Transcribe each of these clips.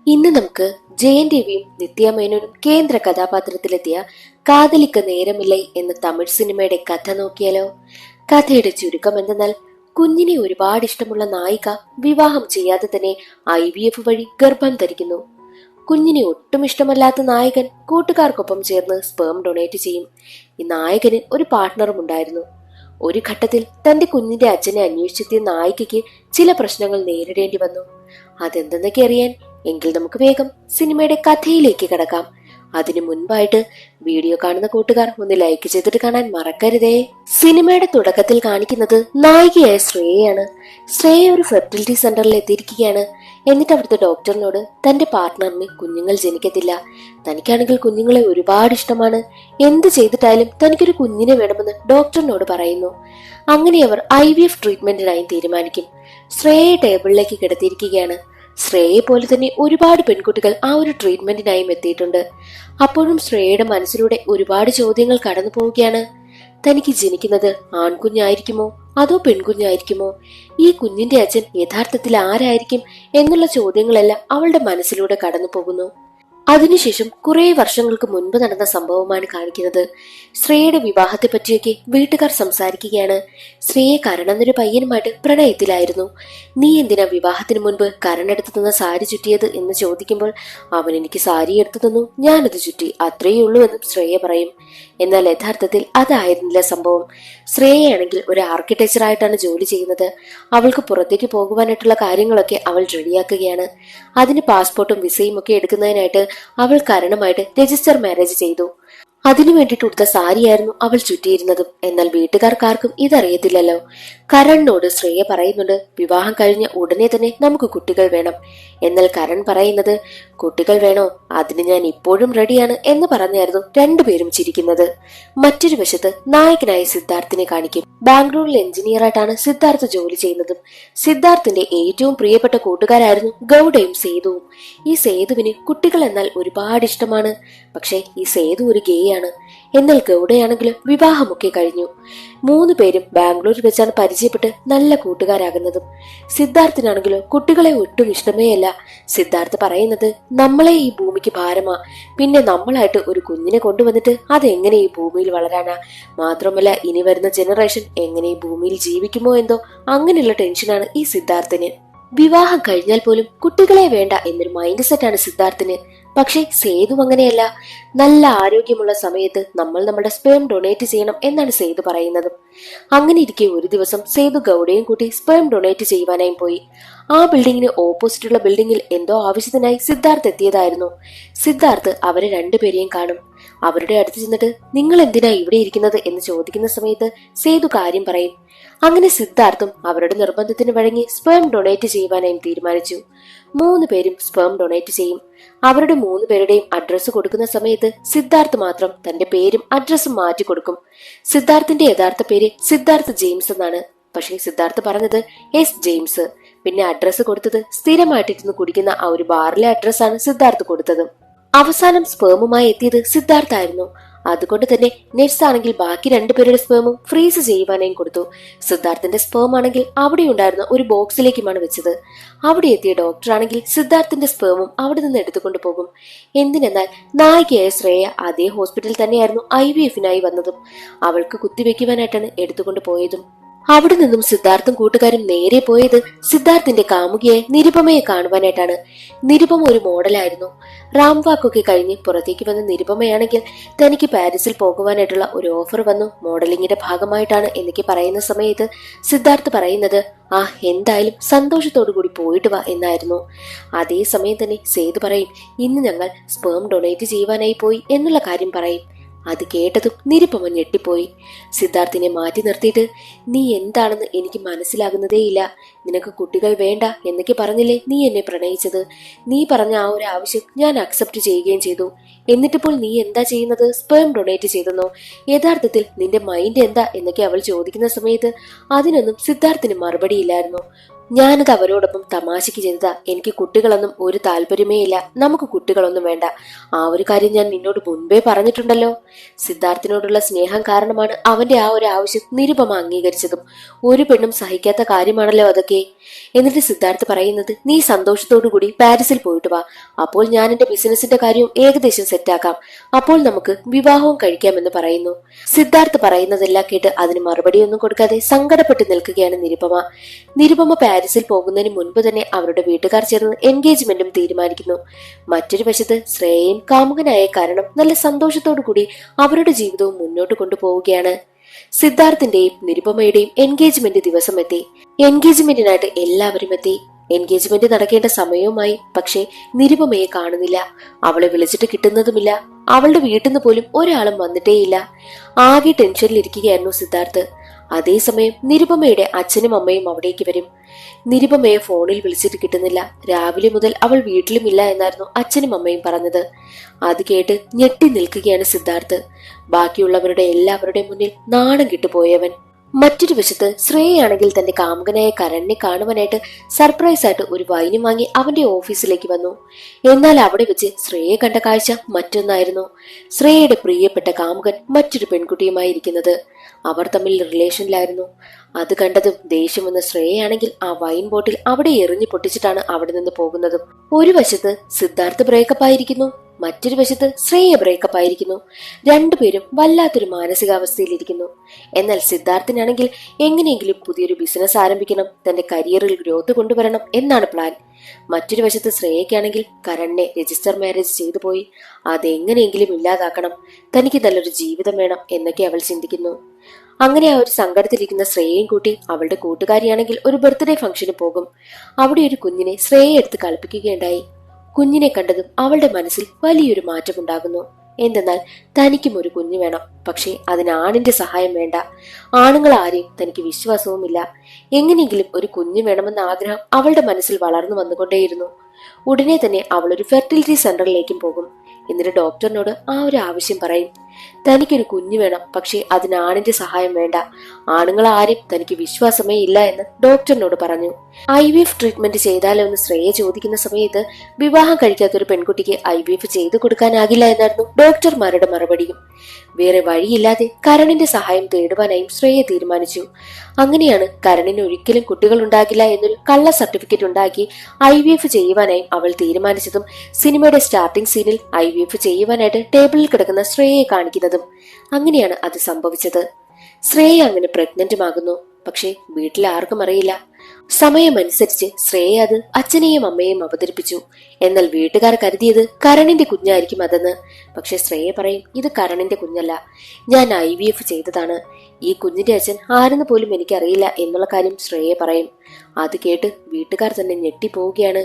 ഇന്ന് നമുക്ക് ജയൻ രവിയും നിത്യ മേനോനും കേന്ദ്ര കഥാപാത്രത്തിലെത്തിയ കാതലിക്ക നേരമില്ലേ എന്ന തമിഴ് സിനിമയുടെ കഥ നോക്കിയാലോ. കഥയുടെ ചുരുക്കം എന്തെന്നാൽ, കുഞ്ഞിനെ ഒരുപാട് ഇഷ്ടമുള്ള നായിക വിവാഹം ചെയ്യാതെ തന്നെ IVF വഴി ഗർഭം ധരിക്കുന്നു. കുഞ്ഞിനെ ഒട്ടും ഇഷ്ടമല്ലാത്ത നായകൻ കൂട്ടുകാർക്കൊപ്പം ചേർന്ന് സ്പേം ഡൊണേറ്റ് ചെയ്യും. ഈ നായകന് ഒരു പാർട്ട്ണറും ഉണ്ടായിരുന്നു. ഒരു ഘട്ടത്തിൽ തന്റെ കുഞ്ഞിന്റെ അച്ഛനെ അന്വേഷിച്ചെത്തിയ നായികയ്ക്ക് ചില പ്രശ്നങ്ങൾ നേരിടേണ്ടി വന്നു. അതെന്തെന്നൊക്കെ അറിയാൻ എങ്കിൽ നമുക്ക് വേഗം സിനിമയുടെ കഥയിലേക്ക് കടക്കാം. അതിനു മുൻപായിട്ട് വീഡിയോ കാണുന്ന കൂട്ടുകാർ ഒന്ന് ലൈക്ക് ചെയ്തിട്ട് കാണാൻ മറക്കരുതേ. സിനിമയുടെ തുടക്കത്തിൽ കാണിക്കുന്നത് നായികയായ ശ്രേയയാണ്. ശ്രേയ ഒരു ഫെർട്ടിലിറ്റി സെന്ററിൽ എത്തിയിരിക്കുകയാണ്. എന്നിട്ട് അവിടുത്തെ ഡോക്ടറിനോട് തന്റെ പാർട്ട്ണറിന് കുഞ്ഞുങ്ങൾ ജനിക്കത്തില്ല, തനിക്കാണെങ്കിൽ കുഞ്ഞുങ്ങളെ ഒരുപാട് ഇഷ്ടമാണ്, എന്ത് ചെയ്തിട്ടായാലും തനിക്കൊരു കുഞ്ഞിനെ വേണമെന്ന് ഡോക്ടറിനോട് പറയുന്നു. അങ്ങനെ അവർ IVF ട്രീറ്റ്മെന്റിനായി തീരുമാനിക്കും. ശ്രേയയെ ടേബിളിലേക്ക് കിടത്തിയിരിക്കുകയാണ്. ശ്രേയെ പോലെ തന്നെ ഒരുപാട് പെൺകുട്ടികൾ ആ ഒരു ട്രീറ്റ്മെന്റിനായും എത്തിയിട്ടുണ്ട്. അപ്പോഴും ശ്രേയയുടെ മനസ്സിലൂടെ ഒരുപാട് ചോദ്യങ്ങൾ കടന്നു പോവുകയാണ്. തനിക്ക് ജനിക്കുന്നത് ആൺകുഞ്ഞായിരിക്കുമോ അതോ പെൺകുഞ്ഞായിരിക്കുമോ? ഈ കുഞ്ഞിന്റെ അച്ഛൻ യഥാർത്ഥത്തിൽ ആരായിരിക്കും എന്നുള്ള ചോദ്യങ്ങളെല്ലാം അവളുടെ മനസ്സിലൂടെ കടന്നു പോകുന്നു. അതിനുശേഷം കുറെ വർഷങ്ങൾക്ക് മുൻപ് നടന്ന സംഭവമാണ് കാണിക്കുന്നത്. ശ്രേയയുടെ വിവാഹത്തെ പറ്റിയൊക്കെ വീട്ടുകാർ സംസാരിക്കുകയാണ്. ശ്രേയ കരൺ എന്നൊരു പയ്യനുമായിട്ട് പ്രണയത്തിലായിരുന്നു. നീ എന്തിനാ വിവാഹത്തിന് മുൻപ് കരൺ എടുത്തു തന്ന സാരി ചുറ്റിയത് എന്ന് ചോദിക്കുമ്പോൾ, അവൻ എനിക്ക് സാരി എടുത്തു തന്നു, ഞാനത് ചുറ്റി, അത്രയേ ഉള്ളൂ എന്നും ശ്രേയ പറയും. എന്നാൽ യഥാർത്ഥത്തിൽ അതായിരുന്നില്ല സംഭവം. ശ്രേയയാണെങ്കിൽ ഒരു ആർക്കിടെക്ചറായിട്ടാണ് ജോലി ചെയ്യുന്നത്. അവൾക്ക് പുറത്തേക്ക് പോകുവാനായിട്ടുള്ള കാര്യങ്ങളൊക്കെ അവൾ റെഡിയാക്കുകയാണ്. അതിന് പാസ്പോർട്ടും വിസയും ഒക്കെ എടുക്കുന്നതിനായിട്ട് അവൾ കരണമായിട്ട് രജിസ്റ്റർ മാരേജ് ചെയ്തു. അതിനു വേണ്ടിയിട്ട് ഉടുത്ത സാരിയായിരുന്നു അവൾ ചുറ്റിയിരുന്നതും. എന്നാൽ വീട്ടുകാർക്കാർക്കും ഇതറിയത്തില്ലല്ലോ. കരണിനോട് ശ്രേയ പറയുന്നുണ്ട്, വിവാഹം കഴിഞ്ഞ ഉടനെ തന്നെ നമുക്ക് കുട്ടികൾ വേണം. എന്നാൽ കരൺ പറയുന്നത്, കുട്ടികൾ വേണോ, അതിന് ഞാൻ ഇപ്പോഴും റെഡിയാണ് എന്ന് പറഞ്ഞായിരുന്നു രണ്ടുപേരും ചിരിക്കുന്നത്. മറ്റൊരു വശത്ത് നായകനായ സിദ്ധാർത്ഥിനെ കാണിക്കും. ബാംഗ്ലൂരിൽ എഞ്ചിനീയറായിട്ടാണ് സിദ്ധാർത്ഥ് ജോലി ചെയ്യുന്നതും. സിദ്ധാർത്ഥിന്റെ ഏറ്റവും പ്രിയപ്പെട്ട കൂട്ടുകാരായിരുന്നു ഗൗഡയും സേതുവും. ഈ സേതുവിന് കുട്ടികൾ എന്നാൽ ഒരുപാട് ഇഷ്ടമാണ്. പക്ഷെ ഈ സേതു ഒരു ഗേ ആണ്. എന്നാൽ ഗൗഡയാണെങ്കിലും വിവാഹമൊക്കെ കഴിഞ്ഞു. 3 പേരും ബാംഗ്ലൂരിൽ വെച്ചാണ് പരിചയപ്പെട്ട് നല്ല കൂട്ടുകാരാകുന്നതും. സിദ്ധാർത്ഥിനാണെങ്കിലോ കുട്ടികളെ ഒട്ടും ഇഷ്ടമേ അല്ല. സിദ്ധാർത്ഥ് പറയുന്നത്, നമ്മളെ ഈ ഭൂമിക്ക് ഭാരമാ, പിന്നെ നമ്മളായിട്ട് ഒരു കുഞ്ഞിനെ കൊണ്ടുവന്നിട്ട് അതെങ്ങനെ ഈ ഭൂമിയിൽ വളരാനാ? മാത്രമല്ല ഇനി വരുന്ന ജനറേഷൻ എങ്ങനെ ഈ ഭൂമിയിൽ ജീവിക്കുമോ എന്തോ, അങ്ങനെയുള്ള ടെൻഷനാണ് ഈ സിദ്ധാർത്ഥിന്. വിവാഹം കഴിഞ്ഞാൽ പോലും കുട്ടികളെ വേണ്ട എന്നൊരു മൈൻഡ് സെറ്റാണ് സിദ്ധാർത്ഥിന്. പക്ഷെ സേതു അങ്ങനെയല്ല. നല്ല ആരോഗ്യമുള്ള സമയത്ത് നമ്മൾ നമ്മുടെ സ്പേം ഡൊണേറ്റ് ചെയ്യണം എന്നാണ് സേതു പറയുന്നത്. അങ്ങനെ ഇരിക്കെ ഒരു ദിവസം സേതു ഗൗഡയും കൂട്ടി സ്പേം ഡൊണേറ്റ് ചെയ്യുവാനായി പോയി. ആ ബിൽഡിങ്ങിന് ഓപ്പോസിറ്റുള്ള ബിൽഡിങ്ങിൽ എന്തോ ആവശ്യത്തിനായി സിദ്ധാർത്ഥ് എത്തിയതായിരുന്നു. സിദ്ധാർത്ഥ് അവരെ രണ്ടുപേരെയും കാണും. അവരുടെ അടുത്ത് ചെന്നിട്ട്, നിങ്ങൾ എന്തിനാ ഇവിടെ ഇരിക്കുന്നത് എന്ന് ചോദിക്കുന്ന സമയത്ത് സേതു കാര്യം പറയും. അങ്ങനെ സിദ്ധാർത്ഥും അവരുടെ നിർബന്ധത്തിന് വഴങ്ങി സ്പേം ഡൊണേറ്റ് ചെയ്യുവാനായി തീരുമാനിച്ചു. 3 പേരും സ്പേം ഡൊണേറ്റ് ചെയ്യും. അവരുടെ 3 പേരുടെയും അഡ്രസ്സ് കൊടുക്കുന്ന സമയത്ത് സിദ്ധാർത്ഥ് മാത്രം തന്റെ പേരും അഡ്രസ്സും മാറ്റി കൊടുക്കും. സിദ്ധാർത്ഥിന്റെ യഥാർത്ഥ പേര് സിദ്ധാർത്ഥ് ജെയിംസ് എന്നാണ്. പക്ഷേ സിദ്ധാർത്ഥ് പറഞ്ഞത് S ജെയിംസ്. പിന്നെ അഡ്രസ്സ് കൊടുത്തത് സ്ഥിരമായിട്ടിരുന്ന് കുടിക്കുന്ന ആ ഒരു ബാറിലെ അഡ്രസ്സാണ് സിദ്ധാർത്ഥ് കൊടുത്തത്. അവസാനം സ്പേമുമായി എത്തിയത് സിദ്ധാർത്ഥായിരുന്നു. അതുകൊണ്ട് തന്നെ നെറ്റ്സ് ബാക്കി 2 പേരുടെ സ്പേമും ഫ്രീസ് ചെയ്യുവാനായും കൊടുത്തു. സിദ്ധാർത്ഥിന്റെ സ്പേം ആണെങ്കിൽ അവിടെ ഉണ്ടായിരുന്ന ഒരു ബോക്സിലേക്കുമാണ് വെച്ചത്. അവിടെ എത്തിയ ഡോക്ടറാണെങ്കിൽ സിദ്ധാർത്ഥിന്റെ സ്പേമും അവിടെ നിന്ന് എടുത്തുകൊണ്ട് പോകും. എന്തിനെന്നാൽ നായികയായ ശ്രേയ അതേ ഹോസ്പിറ്റലിൽ തന്നെയായിരുന്നു IVFനായി വന്നതും. അവൾക്ക് കുത്തിവെക്കുവാനായിട്ടാണ് എടുത്തുകൊണ്ട് പോയതും. അവിടെ നിന്നും സിദ്ധാർത്ഥും കൂട്ടുകാരും നേരെ പോയത് സിദ്ധാർത്ഥിന്റെ കാമുകിയായ നിരുപമയെ കാണുവാനായിട്ടാണ്. നിരുപമ ഒരു മോഡലായിരുന്നു. റാംവാക്കൊക്കെ കഴിഞ്ഞ് പുറത്തേക്ക് വന്ന നിരുപമയാണെങ്കിൽ തനിക്ക് പാരീസിൽ പോകുവാനായിട്ടുള്ള ഒരു ഓഫർ വന്നു, മോഡലിംഗിന്റെ ഭാഗമായിട്ടാണ് എന്നൊക്കെ പറയുന്ന സമയത്ത് സിദ്ധാർത്ഥ് പറയുന്നത്, എന്തായാലും സന്തോഷത്തോടു കൂടി പോയിട്ട് വാ എന്നായിരുന്നു. അതേസമയം തന്നെ സേതു പറയും, ഇന്ന് ഞങ്ങൾ സ്പേം ഡൊണേറ്റ് ചെയ്യുവാനായി പോയി എന്നുള്ള കാര്യം പറയും. അത് കേട്ടതും നിരുപമ ഞെട്ടിപ്പോയി. സിദ്ധാർത്ഥിനെ മാറ്റി നിർത്തിയിട്ട്, നീ എന്താണെന്ന് എനിക്ക് മനസ്സിലാകുന്നതേയില്ല. നിനക്ക് കുട്ടികൾ വേണ്ട എന്നൊക്കെ പറഞ്ഞില്ലേ നീ എന്നെ പ്രണയിച്ചത്? നീ പറഞ്ഞ ആ ഒരു ആവശ്യം ഞാൻ അക്സെപ്റ്റ് ചെയ്യുകയും ചെയ്തു. എന്നിട്ടിപ്പോൾ നീ എന്താ ചെയ്യുന്നത്? സ്പേം ഡൊണേറ്റ് ചെയ്തെന്നോ? യഥാർത്ഥത്തിൽ നിന്റെ മൈൻഡ് എന്താ എന്നൊക്കെ അവൾ ചോദിക്കുന്ന സമയത്ത് അതിനൊന്നും സിദ്ധാർത്ഥിന് മറുപടിയില്ലായിരുന്നു. ഞാനത് അവരോടൊപ്പം തമാശയ്ക്ക് ചെയ്തതാ. എനിക്ക് കുട്ടികളൊന്നും ഒരു താല്പര്യമേ ഇല്ല. നമുക്ക് കുട്ടികളൊന്നും വേണ്ട. ആ ഒരു കാര്യം ഞാൻ നിന്നോട് മുൻപേ പറഞ്ഞിട്ടുണ്ടല്ലോ. സിദ്ധാർത്ഥിനോടുള്ള സ്നേഹം കാരണമാണ് അവന്റെ ആ ഒരു ആവശ്യം നിരുപമ അംഗീകരിച്ചതും. ഒരു പെണ്ണും സഹിക്കാത്ത കാര്യമാണല്ലോ അതൊക്കെ. എന്നിട്ട് സിദ്ധാർത്ഥ് പറയുന്നത്, നീ സന്തോഷത്തോടു കൂടി പാരീസിൽ പോയിട്ട് വാ. അപ്പോൾ ഞാൻ എന്റെ ബിസിനസിന്റെ കാര്യവും ഏകദേശം സെറ്റാക്കാം. അപ്പോൾ നമുക്ക് വിവാഹവും കഴിക്കാമെന്ന് പറയുന്നു. സിദ്ധാർത്ഥ് പറയുന്നതെല്ലാം കേട്ട് അതിന് മറുപടിയൊന്നും കൊടുക്കാതെ സങ്കടപ്പെട്ട് നിൽക്കുകയാണ് നിരുപമ. നിരുപമ പാരീസിൽ പോകുന്നതിന് മുൻപ് തന്നെ അവരുടെ വീട്ടുകാർ ചേർന്ന് എൻഗേജ്മെന്റും തീരുമാനിക്കുന്നു. മറ്റൊരു വശത്ത് ശ്രേയയും കാമുകനായ കാരണം നല്ല സന്തോഷത്തോടു കൂടി അവരുടെ ജീവിതവും മുന്നോട്ട് കൊണ്ടുപോവുകയാണ്. സിദ്ധാർത്ഥിന്റെയും നിരുപമയുടെയും എൻഗേജ്മെന്റ് ദിവസം എത്തി. എൻഗേജ്മെന്റിനായിട്ട് എല്ലാവരും എത്തി. എൻഗേജ്മെന്റ് നടക്കേണ്ട സമയവുമായി. പക്ഷേ നിരുപമയെ കാണുന്നില്ല. അവളെ വിളിച്ചിട്ട് കിട്ടുന്നതുമില്ല. അവളുടെ വീട്ടിൽ നിന്ന് പോലും ഒരാളും വന്നിട്ടേയില്ല. ആകെ ടെൻഷനിലിരിക്കുകയായിരുന്നു സിദ്ധാർത്ഥ്. അതേസമയം നിരുപമയുടെ അച്ഛനും അമ്മയും അവിടേക്ക് വരും. നിരുപമയെ ഫോണിൽ വിളിച്ചിട്ട് കിട്ടുന്നില്ല. രാവിലെ മുതൽ അവൾ വീട്ടിലുമില്ല എന്നായിരുന്നു അച്ഛനും അമ്മയും പറഞ്ഞത്. അത് കേട്ട് ഞെട്ടി നിൽക്കുകയാണ് സിദ്ധാർത്ഥ്. ബാക്കിയുള്ളവരുടെ എല്ലാവരുടെ മുന്നിൽ നാണം കിട്ടുപോയവൻ. മറ്റൊരു വശത്ത് ശ്രേയയാണെങ്കിൽ തന്റെ കാമുകനായ കരണിനെ കാണുവാനായിട്ട് സർപ്രൈസ് ആയിട്ട് ഒരു വൈനും വാങ്ങി അവന്റെ ഓഫീസിലേക്ക് വന്നു. എന്നാൽ അവിടെ വെച്ച് ശ്രേയെ കണ്ട കാഴ്ച മറ്റൊന്നായിരുന്നു. ശ്രേയയുടെ പ്രിയപ്പെട്ട കാമുകൻ മറ്റൊരു പെൺകുട്ടിയുമായി ഇരിക്കുന്നത്. അവർ തമ്മിൽ റിലേഷനിലായിരുന്നു. അത് കണ്ടതും ദേഷ്യം വന്ന ശ്രേയയാണെങ്കിൽ ആ വൈൻ ബോട്ടിൽ അവിടെ എറിഞ്ഞു പൊട്ടിച്ചിട്ടാണ് അവിടെ നിന്ന് പോകുന്നതും. ഒരു വശത്ത് സിദ്ധാർത്ഥ് ബ്രേക്കപ്പ് ആയിരിക്കുന്നു, മറ്റൊരു വശത്ത് ശ്രേയ ബ്രേക്കപ്പ് ആയിരിക്കുന്നു. രണ്ടുപേരും വല്ലാത്തൊരു മാനസികാവസ്ഥയിലിരിക്കുന്നു. എന്നാൽ സിദ്ധാർത്ഥിനാണെങ്കിൽ എങ്ങനെയെങ്കിലും പുതിയൊരു ബിസിനസ് ആരംഭിക്കണം, തന്റെ കരിയറിൽ ഗ്രോത്ത് കൊണ്ടുവരണം എന്നാണ് പ്ലാൻ. മറ്റൊരു വശത്ത് ശ്രേയയ്ക്കാണെങ്കിൽ കരണിനെ രജിസ്റ്റർ മാരേജ് ചെയ്തു പോയി. അതെങ്ങനെയെങ്കിലും ഇല്ലാതാക്കണം, തനിക്ക് നല്ലൊരു ജീവിതം വേണം എന്നൊക്കെ അവൾ ചിന്തിക്കുന്നു. അങ്ങനെ ആ ഒരു സങ്കടത്തിലിരിക്കുന്ന ശ്രേയയും കൂട്ടി അവളുടെ കൂട്ടുകാരിയാണെങ്കിൽ ഒരു ബർത്ത്ഡേ ഫംഗ്ഷന് പോകും. അവിടെ ഒരു കുഞ്ഞിനെ ശ്രേയ എടുത്ത് കളിപ്പിക്കുകയുണ്ടായി. കുഞ്ഞിനെ കണ്ടതും അവളുടെ മനസ്സിൽ വലിയൊരു മാറ്റമുണ്ടാകുന്നു. എന്തെന്നാൽ തനിക്കും ഒരു കുഞ്ഞു വേണം. പക്ഷേ അതിന് ആണിന്റെ സഹായം വേണ്ട. ആണുങ്ങൾ ആരെയും തനിക്ക് വിശ്വാസവുമില്ല. എങ്ങനെയെങ്കിലും ഒരു കുഞ്ഞു വേണമെന്ന ആഗ്രഹം അവളുടെ മനസ്സിൽ വളർന്നു വന്നുകൊണ്ടേയിരുന്നു. ഉടനെ തന്നെ അവൾ ഒരു ഫെർട്ടിലിറ്റി സെന്ററിലേക്കും പോകും. എന്നിട്ട് ഡോക്ടറിനോട് ആ ഒരു ആവശ്യം പറയും. തനിക്കൊരു കുഞ്ഞു വേണം, പക്ഷേ അതിന് ആണിന്റെ സഹായം വേണ്ട. ആണുങ്ങൾ ആരും തനിക്ക് വിശ്വാസമേ ഇല്ല എന്ന് ഡോക്ടറിനോട് പറഞ്ഞു. IVF ട്രീറ്റ്മെന്റ് ചെയ്താലോ എന്ന് ശ്രേയ ചോദിക്കുന്ന സമയത്ത് വിവാഹം കഴിക്കാത്തൊരു പെൺകുട്ടിക്ക് IVF ചെയ്തു കൊടുക്കാനാകില്ല എന്നായിരുന്നു ഡോക്ടർമാരുടെ മറുപടിയും. വേറെ വഴിയില്ലാതെ കരണിന്റെ സഹായം തേടുവാനായും ശ്രേയ തീരുമാനിച്ചു. അങ്ങനെയാണ് കരണിന് ഒരിക്കലും കുട്ടികൾ ഉണ്ടാകില്ല എന്നൊരു കള്ള സർട്ടിഫിക്കറ്റ് ഉണ്ടാക്കി IVF ചെയ്യുവാനായും അവൾ തീരുമാനിച്ചതും സിനിമയുടെ സ്റ്റാർട്ടിംഗ് സീനിൽ IVF ചെയ്യുവാനായിട്ട് ടേബിളിൽ കിടക്കുന്ന ശ്രേയയെ കാണിക്കുന്നതും. അങ്ങനെയാണ് അത് സംഭവിച്ചത്. ശ്രേയ അങ്ങനെ പ്രഗ്നന്റുമാകുന്നു. പക്ഷെ വീട്ടിൽ ആർക്കും അറിയില്ല. സമയമനുസരിച്ച് ശ്രേയ അത് അച്ഛനെയും അമ്മയെയും അവതരിപ്പിച്ചു. എന്നാൽ വീട്ടുകാർ കരുതിയത് കരണിന്റെ കുഞ്ഞായിരിക്കും അതെന്ന്. പക്ഷെ ശ്രേയ പറയും, ഇത് കരണിന്റെ കുഞ്ഞല്ല, ഞാൻ IVF ചെയ്തതാണ്. ഈ കുഞ്ഞിന്റെ അച്ഛൻ ആരെന്ന് പോലും എനിക്കറിയില്ല എന്നുള്ള കാര്യം ശ്രേയ പറയും. അത് കേട്ട് വീട്ടുകാർ തന്നെ ഞെട്ടിപ്പോവുകയാണ്.